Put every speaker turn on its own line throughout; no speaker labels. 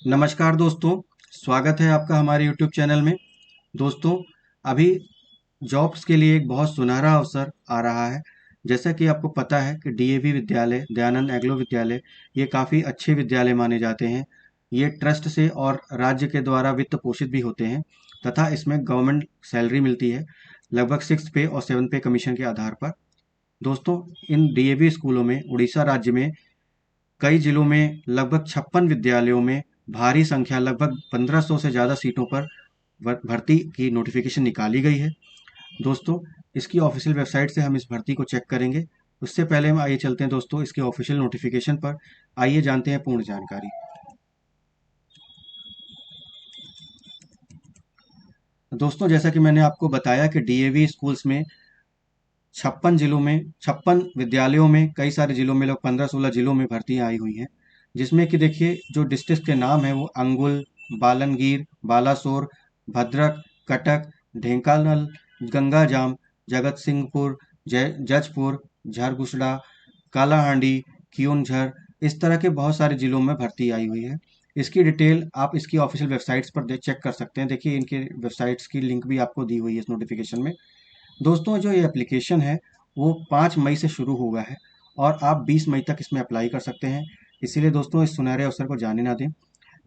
नमस्कार दोस्तों, स्वागत है आपका हमारे YouTube चैनल में। दोस्तों, अभी जॉब्स के लिए एक बहुत सुनहरा अवसर आ रहा है। जैसा कि आपको पता है कि डीएवी विद्यालय, दयानंद एग्रो विद्यालय, ये काफ़ी अच्छे विद्यालय माने जाते हैं। ये ट्रस्ट से और राज्य के द्वारा वित्त पोषित भी होते हैं तथा इसमें गवर्नमेंट सैलरी मिलती है, लगभग 6th पे और 7th पे कमीशन के आधार पर। दोस्तों, इन डीएवी स्कूलों में उड़ीसा राज्य में कई जिलों में लगभग 56 विद्यालयों में भारी संख्या लगभग 1500 से ज़्यादा सीटों पर भर्ती की नोटिफिकेशन निकाली गई है। दोस्तों, इसकी ऑफिशियल वेबसाइट से हम इस भर्ती को चेक करेंगे। उससे पहले हम आइए चलते हैं दोस्तों इसके ऑफिशियल नोटिफिकेशन पर। आइए जानते हैं पूर्ण जानकारी। दोस्तों, जैसा कि मैंने आपको बताया कि डीएवी स्कूल्स में 56 विद्यालयों में कई सारे जिलों में, लोग 15-16 जिलों में भर्तियां आई हुई हैं। जिसमें कि देखिए, जो डिस्ट्रिक्ट के नाम है वो अंगुल, बालनगीर, बालासोर, भद्रक, कटक, ढेंकानाल, गंगाजाम, जगत सिंहपुर, जजपुर, झरगुसड़ा, कालाहांडी, कियोंझर, इस तरह के बहुत सारे जिलों में भर्ती आई हुई है। इसकी डिटेल आप इसकी ऑफिशियल वेबसाइट्स पर चेक कर सकते हैं। देखिए, इनके वेबसाइट्स की लिंक भी आपको दी हुई है इस नोटिफिकेशन में। दोस्तों, जो ये एप्लीकेशन है वो 5 मई से शुरू हुआ है और आप 20 मई तक इसमें अप्लाई कर सकते हैं। इसीलिए दोस्तों, इस सुनहरे अवसर को जाने ना दें।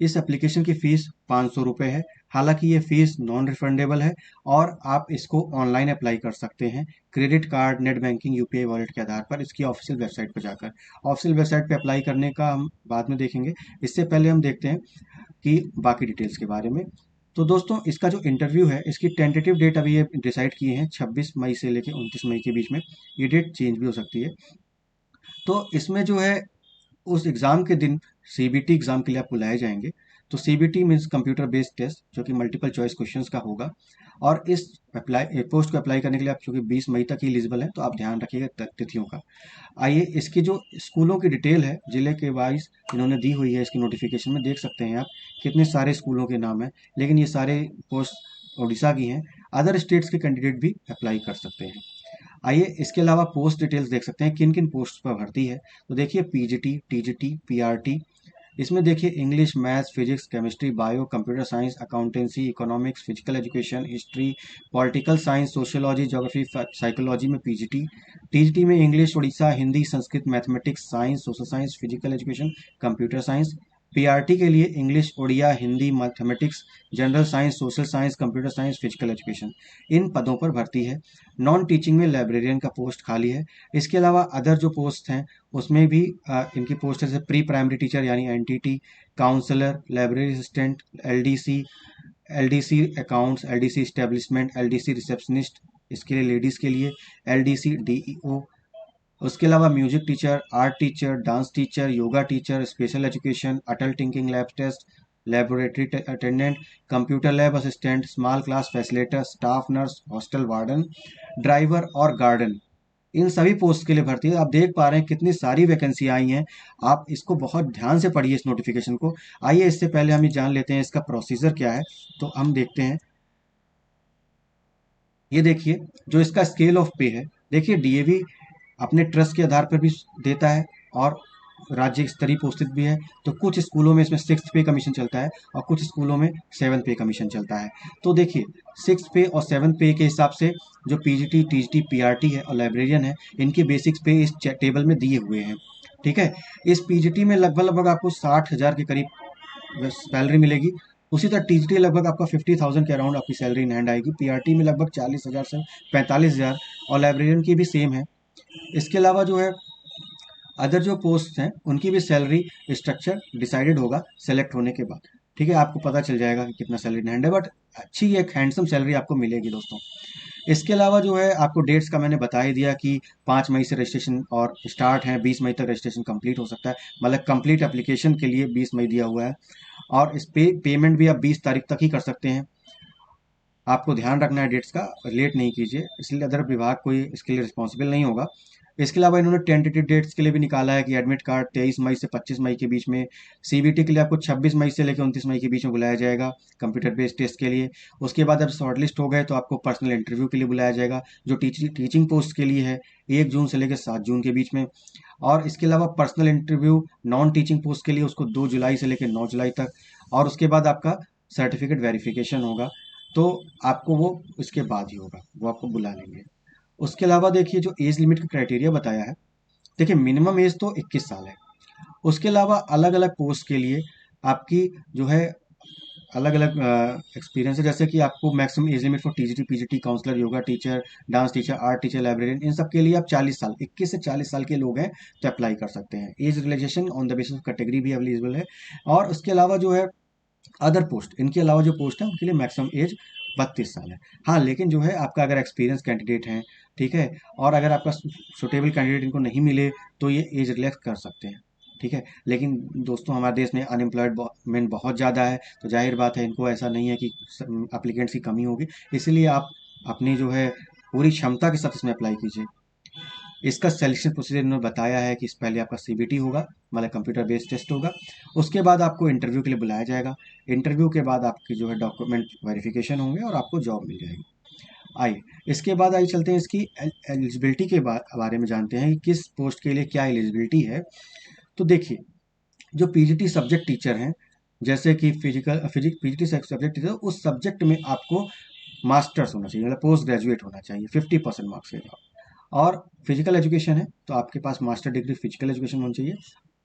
इस एप्लीकेशन की फ़ीस ₹500 है। हालांकि ये फ़ीस नॉन रिफंडेबल है और आप इसको ऑनलाइन अप्लाई कर सकते हैं credit card, net banking, UPI wallet के आधार पर इसकी ऑफिशियल वेबसाइट पर जाकर। ऑफिशियल वेबसाइट पे अप्लाई करने का हम बाद में देखेंगे। इससे पहले हम देखते हैं कि बाकी डिटेल्स के बारे में। तो दोस्तों, इसका जो इंटरव्यू है, इसकी टेंटेटिव डेट अभी ये डिसाइड किए हैं 26 मई से लेकर 29 मई के बीच में। ये डेट चेंज भी हो सकती है। तो इसमें जो है, उस एग्ज़ाम के दिन सीबीटी एग्ज़ाम के लिए आप बुलाए जाएंगे। तो CBT means computer based test, जो कि मल्टीपल चॉइस क्वेश्चंस का होगा। और इस अप्लाई पोस्ट को अप्लाई करने के लिए आप चूंकि 20 मई तक ही एलिजिबल है, तो आप ध्यान रखिएगा तिथियों का। आइए, इसकी जो स्कूलों की डिटेल है जिले के वाइज इन्होंने दी हुई है इसकी नोटिफिकेशन में। देख सकते हैं आप कितने सारे स्कूलों के नाम हैं, लेकिन ये सारे पोस्ट उड़ीसा की हैं। अदर स्टेट्स के कैंडिडेट भी अप्लाई कर सकते हैं। आइए, इसके अलावा पोस्ट डिटेल्स देख सकते हैं किन किन पोस्ट पर भर्ती है। तो देखिए, पीजीटी, टीजीटी, पीआरटी। इसमें देखिए, English, maths, physics, chemistry, bio, computer science, accountancy, economics, physical education, history, political science, sociology, geography, psychology में पीजीटी। टीजीटी में English, Odisha, Hindi, Sanskrit, mathematics, science, social science, physical education, computer science. PRT के लिए English, Odia, Hindi, mathematics, general science, social science, computer science, physical education. इन पदों पर भर्ती है। Non teaching में लाइब्रेरियन का पोस्ट खाली है। इसके अलावा अदर जो पोस्ट हैं उसमें भी इनकी पोस्ट है, जैसे प्री प्राइमरी टीचर यानी NTT, counsellor, library assistant, LDC, LDC accounts, LDC establishment, LDC receptionist, इसके लिए लेडीज़ के लिए, एलडीसी डीईओ। उसके अलावा music teacher, art teacher, dance teacher, yoga teacher, special education, Atal tinkering lab test, laboratory attendant, computer lab assistant, small class facilitator, staff nurse, hostel warden, driver और garden. इन सभी post के लिए भर्ती है। आप देख पा रहे हैं कितनी सारी वैकेंसी आई हैं। आप इसको बहुत ध्यान से पढ़िए इस नोटिफिकेशन को। आइए, इससे पहले हम ये जान लेते हैं इसका प्रोसीजर क्या है। तो हम देखते हैं। ये देखिए, जो इसका स्केल ऑफ पे है, देखिए डीएवी अपने ट्रस्ट के आधार पर भी देता है और राज्य स्तरीय पोस्टित भी है। तो कुछ स्कूलों में इसमें 6th पे कमीशन चलता है और कुछ स्कूलों में 7th पे कमीशन चलता है। तो देखिए, 6th पे और 7th पे के हिसाब से जो पीजीटी, टीजीटी, पीआरटी है और लाइब्रेरियन है, इनके बेसिक्स पे इस टेबल में दिए हुए हैं। ठीक है। इस पीजीटी में लगभग लगभग आपको 60,000 के करीब सैलरी मिलेगी। उसी तरह टीजीटी लगभग आपका 50,000 के अराउंड आपकी सैलरी इन हैंड आएगी। पीआरटी में लगभग 40,000 से 45,000 और लाइब्रेरियन की भी सेम है। इसके अलावा जो है, अदर जो पोस्ट हैं उनकी भी सैलरी स्ट्रक्चर डिसाइडेड होगा सेलेक्ट होने के बाद। ठीक है, आपको पता चल जाएगा कि कितना सैलरी इन हैंड है, बट अच्छी एक हैंडसम सैलरी आपको मिलेगी दोस्तों। इसके अलावा जो है, आपको डेट्स का मैंने बता ही दिया कि 5 मई से रजिस्ट्रेशन और स्टार्ट है, 20 मई तक रजिस्ट्रेशन कंप्लीट हो सकता है। मतलब कंप्लीट एप्लीकेशन के लिए 20 मई दिया हुआ है। और इस पेमेंट भी आप 20 तारीख तक ही कर सकते हैं। आपको ध्यान रखना है डेट्स का, लेट नहीं कीजिए, इसलिए अदर विभाग कोई इसके लिए रिस्पॉन्सिबल नहीं होगा। इसके अलावा इन्होंने टेंटेटिव डेट्स के लिए भी निकाला है कि एडमिट कार्ड 23 मई से 25 मई के बीच में, सीबीटी के लिए आपको 26 मई से लेकर 29 मई के बीच में बुलाया जाएगा कंप्यूटर बेस्ड टेस्ट के लिए। उसके बाद अब शॉर्टलिस्ट हो गए तो आपको पर्सनल इंटरव्यू के लिए बुलाया जाएगा, जो टीचिंग पोस्ट के लिए है, 1 जून से लेकर 7 जून के बीच में। और इसके अलावा personal interview non teaching post के लिए उसको 2 जुलाई से लेकर 9 जुलाई तक। और उसके बाद आपका सर्टिफिकेट वेरिफिकेशन होगा, तो आपको वो इसके बाद ही होगा, वो आपको बुला लेंगे। उसके अलावा देखिए जो एज लिमिट का क्राइटेरिया बताया है, देखिए मिनिमम एज तो 21 साल है। उसके अलावा अलग अलग पोस्ट के लिए आपकी जो है अलग अलग एक्सपीरियंस है, जैसे कि आपको maximum age limit for TGT PGT counsellor yoga teacher dance teacher art teacher librarian, इन सब के लिए आप 40 साल 21 से 40 साल के लोग हैं तो अप्लाई कर सकते हैं। Age relaxation on the basis of category भी अवेलेबल है। और उसके अलावा जो है अदर पोस्ट, इनके अलावा जो पोस्ट है उनके लिए मैक्सिमम एज 32 साल है। हाँ, लेकिन जो है आपका अगर एक्सपीरियंस कैंडिडेट है, ठीक है, और अगर आपका सुटेबल कैंडिडेट इनको नहीं मिले तो ये एज रिलैक्स कर सकते हैं, ठीक है। लेकिन दोस्तों हमारे देश में अनएम्प्लॉयमेंट बहुत ज़्यादा है, तो जाहिर बात है इनको ऐसा नहीं है कि अप्लीकेंट्स की कमी होगी, इसलिए आप अपनी जो है पूरी क्षमता के साथ इसमें अप्लाई कीजिए। इसका सिलेक्शन प्रोसीजर इन्होंने बताया है कि पहले आपका सीबीटी होगा, मतलब कंप्यूटर बेस्ड टेस्ट होगा। उसके बाद आपको इंटरव्यू के लिए बुलाया जाएगा। इंटरव्यू के बाद आपकी जो है डॉक्यूमेंट वेरिफिकेशन होंगे और आपको जॉब मिल जाएगी। आइए इसके बाद आइए चलते हैं इसकी एलिजिबिलिटी के बारे में जानते हैं कि किस पोस्ट के लिए क्या एलिजिबिलिटी है। तो देखिए जो पीजीटी सब्जेक्ट टीचर हैं, जैसे कि पीजीटी सब्जेक्ट टीचर, उस सब्जेक्ट में आपको मास्टर्स होना चाहिए, मतलब पोस्ट ग्रेजुएट होना चाहिए 50% मार्क्स के साथ। और फिजिकल एजुकेशन है तो आपके पास मास्टर डिग्री फिजिकल एजुकेशन होनी चाहिए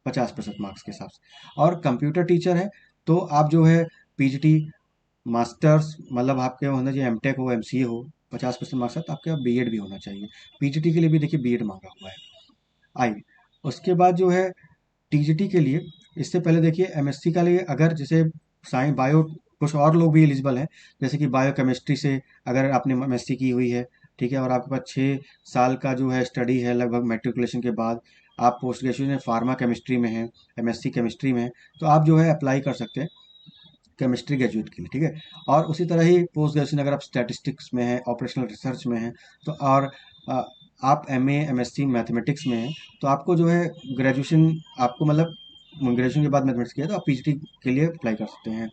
50% मार्क्स के हिसाब से। और कंप्यूटर टीचर है तो आप जो है पीजीटी मास्टर्स, मतलब आपके होना चाहिए एमटेक हो एमसीए हो, 50% मार्क्स है तो आपके बीएड भी होना चाहिए। पीजीटी के लिए भी देखिए बीएड मांगा हुआ है। आइए उसके बाद जो है टीजीटी के लिए, इससे पहले देखिए एमएससी का लिए अगर जैसे साइंस बायो, कुछ और लोग भी एलिजिबल हैं, जैसे कि बायो केमिस्ट्री से अगर आपने एमएससी की हुई है, ठीक है, और आपके पास 6 साल का जो है स्टडी है लगभग मेट्रिकुलेशन के बाद, आप पोस्ट ग्रेजुएशन फार्मा केमिस्ट्री में हैं, एमएससी केमिस्ट्री में है, तो आप जो है अप्लाई कर सकते हैं केमिस्ट्री ग्रेजुएट के लिए, ठीक है। और उसी तरह ही पोस्ट ग्रेजुएशन अगर आप स्टैटिस्टिक्स में हैं, ऑपरेशनल रिसर्च में हैं, तो और अ, आप एमए एमएससी मैथमेटिक्स में हैं, तो आपको जो है ग्रेजुएशन, आपको मतलब ग्रेजुएशन के बाद मैथमेटिक्स किया तो आप पीएचडी के लिए अप्लाई कर सकते हैं।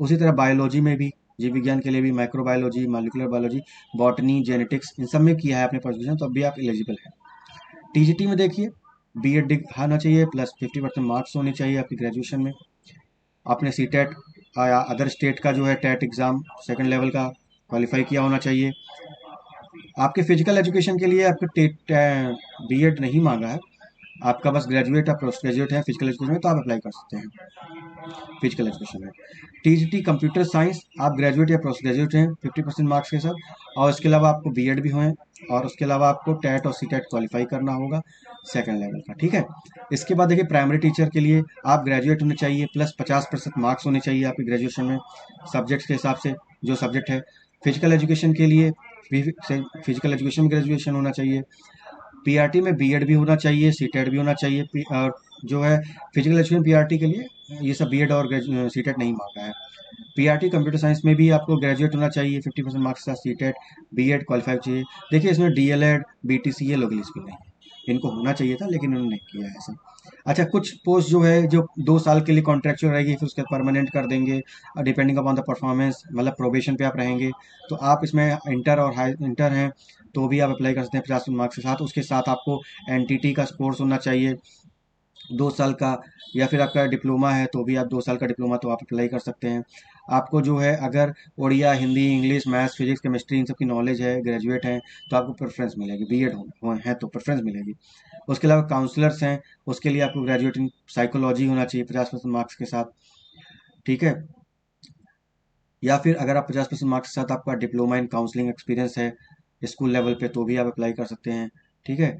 उसी तरह बायोलॉजी में भी, जीव विज्ञान के लिए भी, microbiology molecular biology botany genetics, इन सब में किया है आपने ग्रेजुएशन तो अभी आप एलिजिबल हैं। टीजीटी में देखिए बीएड होना चाहिए प्लस 50% मार्क्स होने चाहिए आपकी ग्रेजुएशन में। आपने सी टेट या अदर स्टेट का जो है टेट एग्ज़ाम सेकंड लेवल का क्वालिफाई किया होना चाहिए। आपके फिजिकल एजुकेशन के लिए आपके टेट बीएड नहीं मांगा है, आपका बस ग्रेजुएट या पोस्ट ग्रेजुएट है फिजिकल एजुकेशन में तो आप अप्लाई कर सकते हैं फिजिकल एजुकेशन में। टीजीटी कंप्यूटर साइंस आप ग्रेजुएट या पोस्ट ग्रेजुएट हैं 50% मार्क्स के साथ, और इसके अलावा आपको बीएड भी हों, और उसके अलावा आपको टेट और सी टेट क्वालिफाई करना होगा सेकंड लेवल का, ठीक है। इसके बाद देखिए प्राइमरी टीचर के लिए आप ग्रेजुएट होने चाहिए प्लस 50% मार्क्स होने चाहिए आपकी ग्रेजुएशन में सब्जेक्ट्स के हिसाब से, जो सब्जेक्ट है। फिजिकल एजुकेशन के लिए भी फिजिकल एजुकेशन में ग्रेजुएशन होना चाहिए। पीआरटी में बीएड भी होना चाहिए, सीटेट भी होना चाहिए, और जो है फिजिकल एजुकेशन पीआरटी के लिए ये सब बीएड और सीटेट नहीं मांगा है। पीआरटी कंप्यूटर साइंस में भी आपको ग्रेजुएट होना चाहिए 50% मार्क्स के साथ, सीटेट बीएड क्वालिफाई चाहिए। देखिए इसमें डीएलएड बीटीसी ये लोग एलिजिबल नहीं है, इनको होना चाहिए था लेकिन उन्होंने नहीं किया है ऐसा। अच्छा कुछ पोस्ट जो है जो 2 साल के लिए कॉन्ट्रेक्चुअल रहेगी फिर उसके परमानेंट कर देंगे डिपेंडिंग अपॉन द परफॉर्मेंस, मतलब प्रोबेशन पे आप रहेंगे, तो आप इसमें इंटर और हाई इंटर हैं तो भी आप अप्लाई कर सकते हैं 50 मार्क्स के साथ। उसके साथ आपको एनटीटी का कोर्स होना चाहिए 2 साल का, या फिर आपका डिप्लोमा है तो भी आप 2 साल का डिप्लोमा तो आप अप्लाई कर सकते हैं। आपको जो है अगर Odia Hindi English maths physics chemistry इन सब की नॉलेज है, ग्रेजुएट हैं, तो आपको प्रेफरेंस मिलेगी, बीएड है तो प्रेफरेंस मिलेगी। उसके अलावा काउंसलर्स हैं, उसके लिए आपको ग्रेजुएट इन साइकोलॉजी होना चाहिए 50% मार्क्स के साथ, ठीक है। या फिर अगर आप 50% मार्क्स के साथ आपका डिप्लोमा इन काउंसलिंग एक्सपीरियंस है स्कूल लेवल पे तो भी आप अप्लाई कर सकते हैं, ठीक है।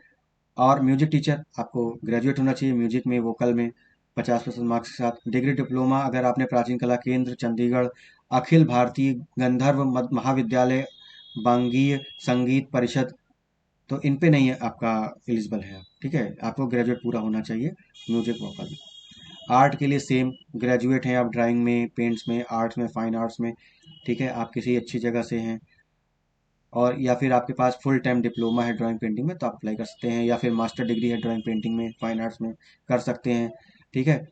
और म्यूजिक टीचर आपको ग्रेजुएट होना चाहिए म्यूजिक में वोकल में 50% मार्क्स के साथ। डिग्री डिप्लोमा अगर आपने प्राचीन कला केंद्र चंडीगढ़, अखिल भारतीय गंधर्व महाविद्यालय, बांगीय संगीत परिषद, तो इन पे नहीं है आपका एलिजिबल है, ठीक है। आपको ग्रेजुएट पूरा होना चाहिए म्यूजिक वोकल में। आर्ट के लिए सेम, ग्रेजुएट हैं आप ड्राइंग में पेंट्स में आर्ट्स में फाइन आर्ट्स में, ठीक है, आप किसी अच्छी जगह से हैं। और या फिर आपके पास फुल टाइम डिप्लोमा है ड्राइंग पेंटिंग में तो आप अप्लाई कर सकते हैं, या फिर मास्टर डिग्री है ड्राइंग पेंटिंग में फाइन आर्ट्स में कर सकते हैं। ठीक है।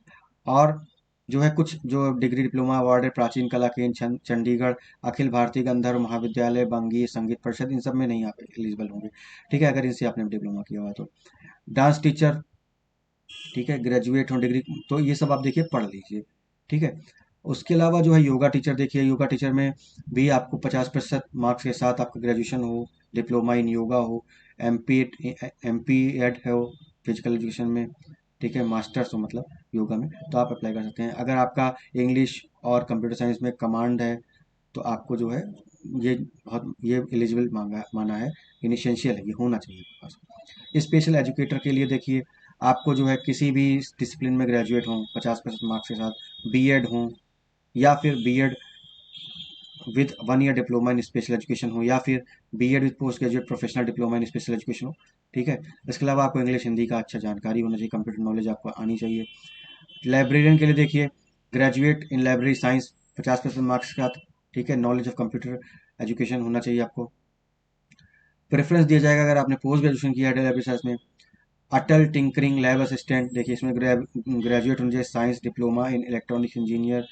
और जो है कुछ जो डिग्री डिप्लोमा अवार्ड है, प्राचीन कला केंद्र चंडीगढ़, अखिल भारतीय गंधर्व महाविद्यालय, बंगी संगीत परिषद, इन सब में नहीं आप एलिजिबल होंगे। ठीक है, अगर इनसे आपने डिप्लोमा किया हुआ तो। डांस टीचर, ठीक है, ग्रेजुएट हो डिग्री, तो ये सब आप देखिए पढ़ लीजिए। ठीक है। उसके अलावा जो है योगा टीचर, देखिए योगा टीचर में भी आपको 50% मार्क्स के साथ आपका ग्रेजुएशन हो, डिप्लोमा इन योगा हो, एम पी एड हो फिजिकल एजुकेशन में, ठीक है, मास्टर्स हो मतलब योगा में, तो आप अप्लाई कर सकते हैं। अगर आपका इंग्लिश और कंप्यूटर साइंस में कमांड है तो आपको जो है ये बहुत ये एलिजिबल मांगा माना है, इनिशेंशियल है, ये होना चाहिए आपके पास। स्पेशल एजुकेटर के लिए देखिए आपको जो है किसी भी डिसिप्लिन में ग्रेजुएट हों 50% मार्क्स के साथ, बीएड हों, या फिर BEd with 1 year diploma in special education हो, या फिर BEd with post graduate professional diploma in special education हो। ठीक है। इसके अलावा आपको इंग्लिश हिंदी का अच्छा जानकारी होना चाहिए, कंप्यूटर नॉलेज आपको आनी चाहिए। लाइब्रेरियन के लिए देखिए graduate in library science 50% marks के साथ, ठीक है, नॉलेज ऑफ कंप्यूटर एजुकेशन होना चाहिए आपको। प्रेफरेंस दिया जाएगा अगर आपने पोस्ट ग्रेजुएशन किया है लाइब्रेरी साइंस में। अटल टिंकरिंग लैब असिस्टेंट, देखिए इसमें ग्रेजुएट होना चाहिए science diploma in electronics engineer.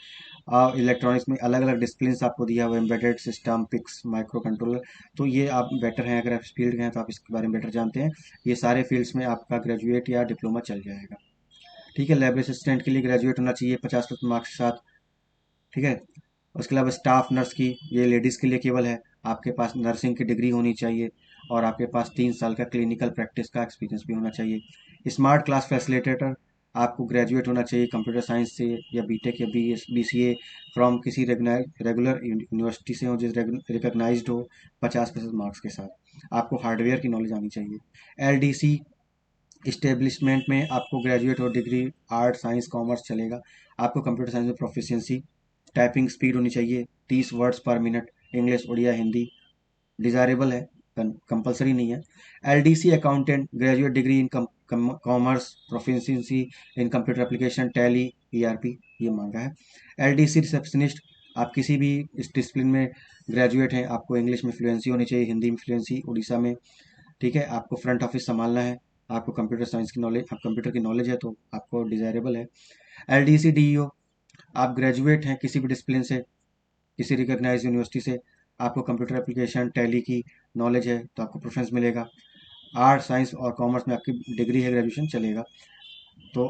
Electronics में अलग अलग डिसिप्लिन आपको दिया हुआ है, embedded system, PICs, micro controller, तो ये आप बेटर हैं, अगर आप इस फील्ड के हैं तो आप इसके बारे में बेटर जानते हैं। ये सारे फील्ड्स में आपका ग्रेजुएट या डिप्लोमा चल जाएगा। ठीक है। लैब असिस्टेंट के लिए ग्रेजुएट होना चाहिए 50% मार्क्स के साथ। ठीक है। उसके अलावा स्टाफ नर्स की, ये लेडीज़ के लिए केवल है, आपके पास नर्सिंग की डिग्री होनी चाहिए और आपके पास 3 साल का क्लिनिकल प्रैक्टिस का एक्सपीरियंस भी होना चाहिए। स्मार्ट क्लास फैसिलिटेटर, आपको ग्रेजुएट होना चाहिए कंप्यूटर साइंस से या बीटेक या बीसीए फ्रॉम किसी रेगुलर यूनिवर्सिटी से हो, जिस रिकग्नाइज्ड हो, 50% मार्क्स के साथ। आपको हार्डवेयर की नॉलेज आनी चाहिए। एलडीसी इस्टेब्लिशमेंट में आपको ग्रेजुएट और डिग्री आर्ट साइंस कॉमर्स चलेगा। आपको कंप्यूटर साइंस में प्रोफिशिएंसी, टाइपिंग स्पीड होनी चाहिए 30 words per minute, English Odia Hindi, desirable है, कंपलसरी नहीं है। LDC accountant, graduate degree in commerce, proficiency in computer application, Tally, ERP, ये मांगा है। एलडीसी रिसेप्शनिस्ट, आप किसी भी इस डिसिप्लिन में ग्रेजुएट हैं, आपको इंग्लिश में फ्लुएंसी होनी चाहिए, हिंदी में फ्लुएंसी, उड़ीसा में। ठीक है। आपको फ्रंट ऑफिस संभालना है, आपको कंप्यूटर साइंस की नॉलेज, आप कंप्यूटर की नॉलेज है तो आपको डिज़ायरेबल है। एलडीसी डीईओ, आप ग्रेजुएट हैं किसी भी डिसिप्लिन से, किसी रिकॉग्नाइज यूनिवर्सिटी से, आपको कंप्यूटर एप्लीकेशन टैली की नॉलेज है तो आपको प्रेफरेंस मिलेगा। आर्ट साइंस और कॉमर्स में आपकी डिग्री है ग्रेजुएशन चलेगा। तो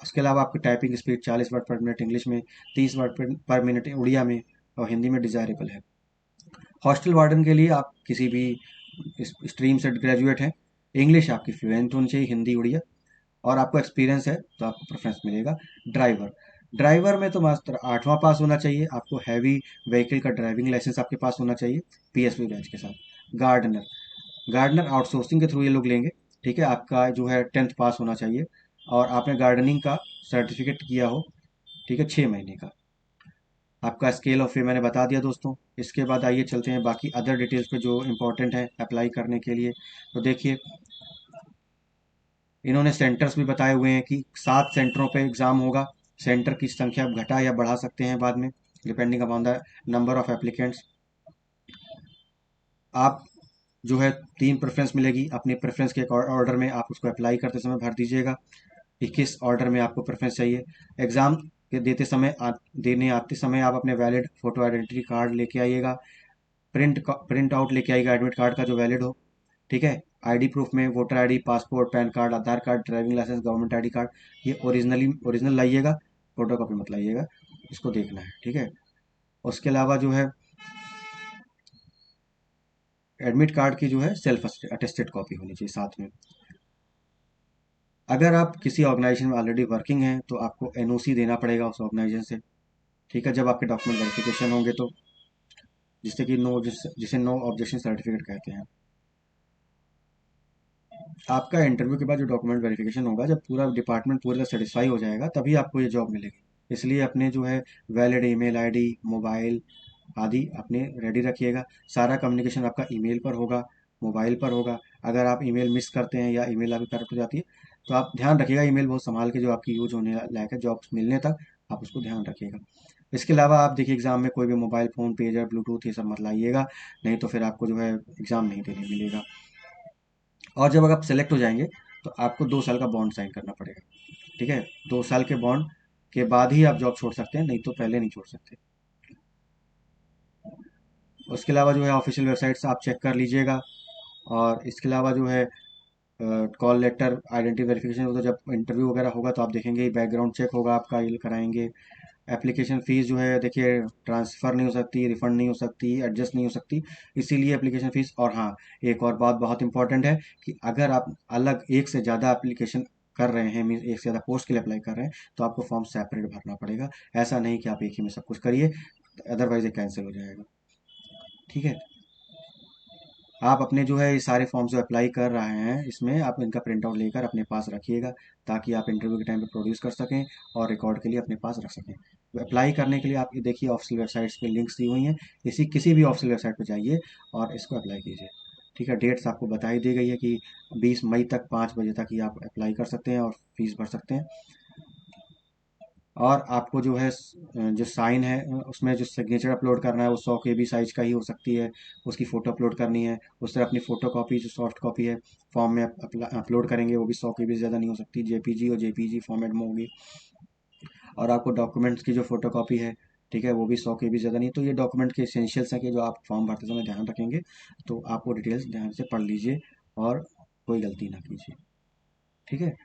इसके अलावा आपकी टाइपिंग स्पीड 40 वर्ड पर मिनट इंग्लिश में, 30 वर्ड पर मिनट उड़िया में, और हिंदी में डिज़ायरेबल है। हॉस्टल वार्डन के लिए आप किसी भी स्ट्रीम से ग्रेजुएट हैं, इंग्लिश आपकी फ्लुएंट होनी चाहिए, हिंदी उड़िया, और आपको एक्सपीरियंस है तो आपको प्रेफरेंस मिलेगा। ड्राइवर, ड्राइवर में तो मास्टर 8वां पास होना चाहिए, आपको हैवी व्हीकल का ड्राइविंग लाइसेंस आपके पास होना चाहिए पीएसवी बैच के साथ। गार्डनर, गार्डनर आउटसोर्सिंग के थ्रू ये लोग लेंगे। ठीक है। आपका जो है 10th पास होना चाहिए और आपने गार्डनिंग का सर्टिफिकेट किया हो, ठीक है, 6 महीने का। आपका स्केल ऑफ पे मैंने बता दिया दोस्तों। इसके बाद आइए चलते हैं बाकी अदर डिटेल्स पे जो इंपॉर्टेंट है अप्लाई करने के लिए। तो देखिए इन्होंने सेंटर्स भी बताए हुए हैं कि 7 सेंटरों पे एग्ज़ाम होगा। सेंटर की संख्या आप घटा या बढ़ा सकते हैं बाद में, depending upon the number of applicants. आप जो है 3 प्रेफरेंस मिलेगी, अपनी प्रेफरेंस के ऑर्डर में आप उसको अप्लाई करते समय भर दीजिएगा कि किस ऑर्डर में आपको प्रेफरेंस चाहिए। एग्ज़ाम के देते समय देने आते समय आप अपने वैलिड फ़ोटो आइडेंटिटी कार्ड लेके आइएगा। प्रिंट आउट लेके आइएगा एडमिट कार्ड का जो वैलिड हो। ठीक है। आईडी प्रूफ में voter ID, passport, PAN card, Aadhaar card, driving licence, government ID card, ये ओरिजिनल लाइएगा, फोटो कॉपी मत लाइएगा, इसको देखना है। ठीक है। उसके अलावा जो है एडमिट कार्ड की जो है सेल्फ अटेस्टेड कॉपी होनी चाहिए साथ में। अगर आप किसी ऑर्गेनाइजेशन में ऑलरेडी वर्किंग हैं तो आपको एनओसी देना पड़ेगा उस ऑर्गेनाइजेशन से। ठीक है। जब आपके डॉक्यूमेंट वेरिफिकेशन होंगे तो, जिससे कि जिसे नो ऑब्जेक्शन सर्टिफिकेट कहते हैं। आपका इंटरव्यू के बाद जो डॉक्यूमेंट वेरिफिकेशन होगा, जब पूरा डिपार्टमेंट पूरी तरह सेटिस्फाई हो जाएगा तभी आपको ये जॉब मिलेगी। इसलिए अपने जो है वैलिड ईमेल आईडी, मोबाइल आदि अपने रेडी रखिएगा। सारा कम्युनिकेशन आपका ईमेल पर होगा, मोबाइल पर होगा। अगर आप ईमेल मिस करते हैं या ईमेल आपकी करप्ट हो जाती है तो आप ध्यान रखिएगा ईमेल बहुत संभाल के, जो आपकी यूज होने लायक है जॉब मिलने तक, आप उसको ध्यान रखिएगा। इसके अलावा आप देखिए एग्ज़ाम में कोई भी मोबाइल फ़ोन, पेजर, ब्लूटूथ ये सब मत लाइएगा, नहीं तो फिर आपको जो है एग्ज़ाम नहीं देने मिलेगा। और जब अगर आप सेलेक्ट हो जाएंगे तो आपको 2 साल का बॉन्ड साइन करना पड़ेगा। ठीक है, 2 साल के बॉन्ड के बाद ही आप जॉब छोड़ सकते हैं, नहीं तो पहले नहीं छोड़ सकते। उसके अलावा जो है ऑफिशियल वेबसाइट से आप चेक कर लीजिएगा। और इसके अलावा जो है कॉल लेटर, आइडेंटिटी वेरिफिकेशन, तो जब इंटरव्यू वगैरह होगा तो आप देखेंगे, बैकग्राउंड चेक होगा आपका, ये कराएंगे। एप्लीकेशन फ़ीस जो है देखिए ट्रांसफ़र नहीं हो सकती, रिफ़ंड नहीं हो सकती, एडजस्ट नहीं हो सकती, इसीलिए एप्लीकेशन फ़ीस। और हाँ, एक और बात बहुत इंपॉर्टेंट है कि अगर आप अलग एक से ज़्यादा एप्लीकेशन कर रहे हैं, मीन्स एक से ज़्यादा पोस्ट के लिए अप्लाई कर रहे हैं, तो आपको फॉर्म सेपरेट भरना पड़ेगा। ऐसा नहीं कि आप एक ही में सब कुछ करिए, अदरवाइज़ ये कैंसिल हो जाएगा। ठीक है, आप अपने जो है ये सारे फॉर्म जो अप्लाई कर रहे हैं इसमें आप इनका प्रिंट आउट लेकर अपने पास रखिएगा, ताकि आप इंटरव्यू के टाइम पे प्रोड्यूस कर सकें और रिकॉर्ड के लिए अपने पास रख सकें। अप्लाई करने के लिए आप ये देखिए ऑफिशियल वेबसाइट्स पे लिंक्स दी हुई हैं, किसी भी ऑफिशियल वेबसाइट पे जाइए और इसको अप्लाई कीजिए। ठीक है, डेट्स आपको बता ही दी गई है कि 20 मई तक 5 बजे तक ही आप अप्लाई कर सकते हैं और फीस भर सकते हैं। और आपको जो है जो साइन है उसमें जो सिग्नेचर अपलोड करना है वो 100 KB साइज का ही हो सकती है। उसकी फ़ोटो अपलोड करनी है, उससे अपनी फ़ोटो कॉपी जो सॉफ्ट कॉपी है फॉर्म में अपलोड करेंगे, वो भी 100 KB से ज़्यादा नहीं हो सकती, जेपीजी और जेपीजी फॉर्मेट में होगी। और आपको डॉक्यूमेंट्स की जो फ़ोटो कॉपी है, ठीक है, वो भी 100 KB ज़्यादा नहीं। तो ये डॉक्यूमेंट के एसेंशियल्स हैं कि जो आप फॉर्म भरते समय ध्यान रखेंगे, तो आप वो डिटेल्स ध्यान से पढ़ लीजिए और कोई गलती ना कीजिए। ठीक है,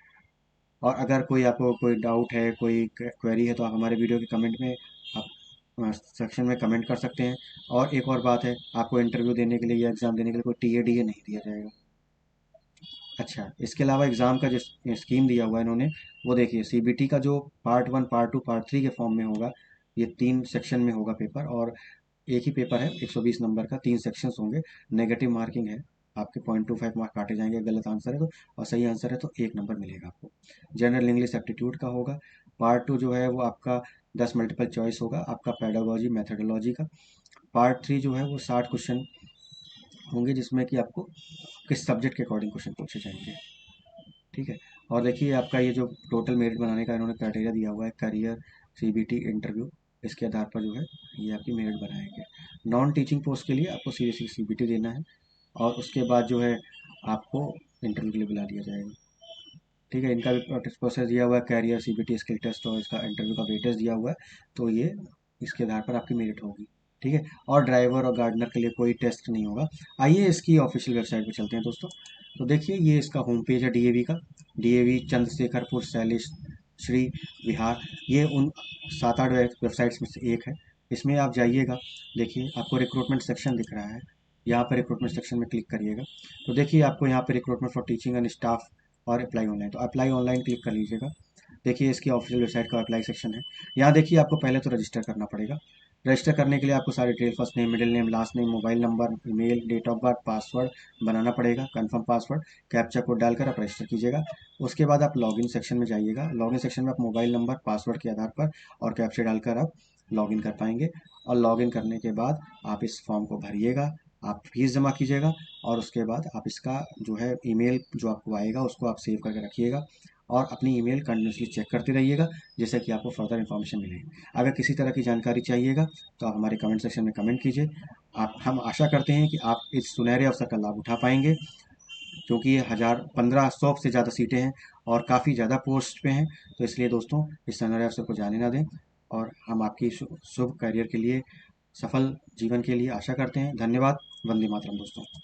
और अगर कोई आपको कोई डाउट है, कोई क्वेरी है, तो आप हमारे वीडियो के कमेंट में आप सेक्शन में कमेंट कर सकते हैं। और एक और बात है, आपको इंटरव्यू देने के लिए या एग्ज़ाम देने के लिए कोई टीए नहीं दिया जाएगा। अच्छा, इसके अलावा एग्ज़ाम का जो स्कीम दिया हुआ है इन्होंने, वो देखिए सीबीटी का जो पार्ट 1, पार्ट 2, पार्ट 3 के फॉर्म में होगा, ये 3 सेक्शन में होगा पेपर। और एक ही पेपर है, 120 नंबर का, 3 सेक्शंस होंगे। नेगेटिव मार्किंग है, आपके 0.25 मार्क काटे जाएंगे गलत आंसर है तो, और सही आंसर है तो 1 नंबर मिलेगा आपको। जनरल इंग्लिश एप्टीट्यूड का होगा। पार्ट 2 जो है वो आपका 10 मल्टीपल चॉइस होगा, आपका पेडागोजी मैथडोलॉजी का। पार्ट 3 जो है वो 60 क्वेश्चन होंगे, जिसमें कि आपको किस सब्जेक्ट के अकॉर्डिंग क्वेश्चन पूछे जाएंगे। ठीक है, और देखिए आपका ये जो टोटल मेरिट बनाने का इन्होंने क्राइटेरिया दिया हुआ है, करियर, सीबीटी, इंटरव्यू, इसके आधार पर जो है ये आपकी मेरिट बनाएंगे। नॉन टीचिंग पोस्ट के लिए आपको सीबीएसई सीबीटी देना है, और उसके बाद जो है आपको इंटरव्यू के लिए बुला लिया जाएगा। ठीक है, इनका भी प्रोसेस दिया हुआ है, कैरियर, सीबीटी, स्किल टेस्ट और इसका इंटरव्यू का वेटेज दिया हुआ है। तो ये इसके आधार पर आपकी मेरिट होगी। ठीक है, और ड्राइवर और गार्डनर के लिए कोई टेस्ट नहीं होगा। आइए इसकी ऑफिशियल वेबसाइट पे चलते हैं दोस्तों। तो देखिए ये इसका होम पेज है डीएवी का, डीएवी चंद्रशेखरपुर शैलेश श्री विहार। ये उन 7-8 वेबसाइट्स में से एक है। इसमें आप जाइएगा, देखिए आपको रिक्रूटमेंट सेक्शन दिख रहा है, यहाँ पर रिक्रूटमेंट सेक्शन में क्लिक करिएगा। तो देखिए आपको यहाँ पे recruitment for teaching and staff और अप्लाई ऑनलाइन, तो अप्लाई ऑनलाइन क्लिक कर लीजिएगा। देखिए इसकी ऑफिशियल वेबसाइट का अप्लाई सेक्शन है। यहाँ देखिए आपको पहले तो रजिस्टर करना पड़ेगा। रजिस्टर करने के लिए आपको सारे detail, first name, middle name, last name, mobile number, email, date of birth, password बनाना पड़ेगा, कंफर्म पासवर्ड, कैप्चा कोड डालकर आप रजिस्टर कीजिएगा। उसके बाद आप लॉगिन सेक्शन में जाइएगा। लॉगिन सेक्शन में आप मोबाइल नंबर, पासवर्ड के आधार पर और कैप्चा डालकर आप लॉगिन कर पाएंगे। और लॉगिन करने के बाद आप इस फॉर्म को भरिएगा, आप फीस जमा कीजिएगा, और उसके बाद आप इसका जो है ईमेल जो आपको आएगा उसको आप सेव करके रखिएगा, और अपनी ईमेल कंटिन्यूसली चेक करते रहिएगा, जिससे कि आपको फर्दर इन्फॉर्मेशन मिले। अगर किसी तरह की जानकारी चाहिएगा तो आप हमारे कमेंट सेक्शन में कमेंट कीजिए। आप हम आशा करते हैं कि आप इस सुनहरे अवसर का लाभ उठा पाएंगे, क्योंकि ये 1500 से ज़्यादा सीटें हैं और काफ़ी ज़्यादा पोस्ट पे हैं। तो इसलिए दोस्तों इस सुनहरे अवसर को जाने ना दें, और हम आपकी शुभ करियर के लिए, सफल जीवन के लिए आशा करते हैं। धन्यवाद। वंदे मातरम दोस्तों।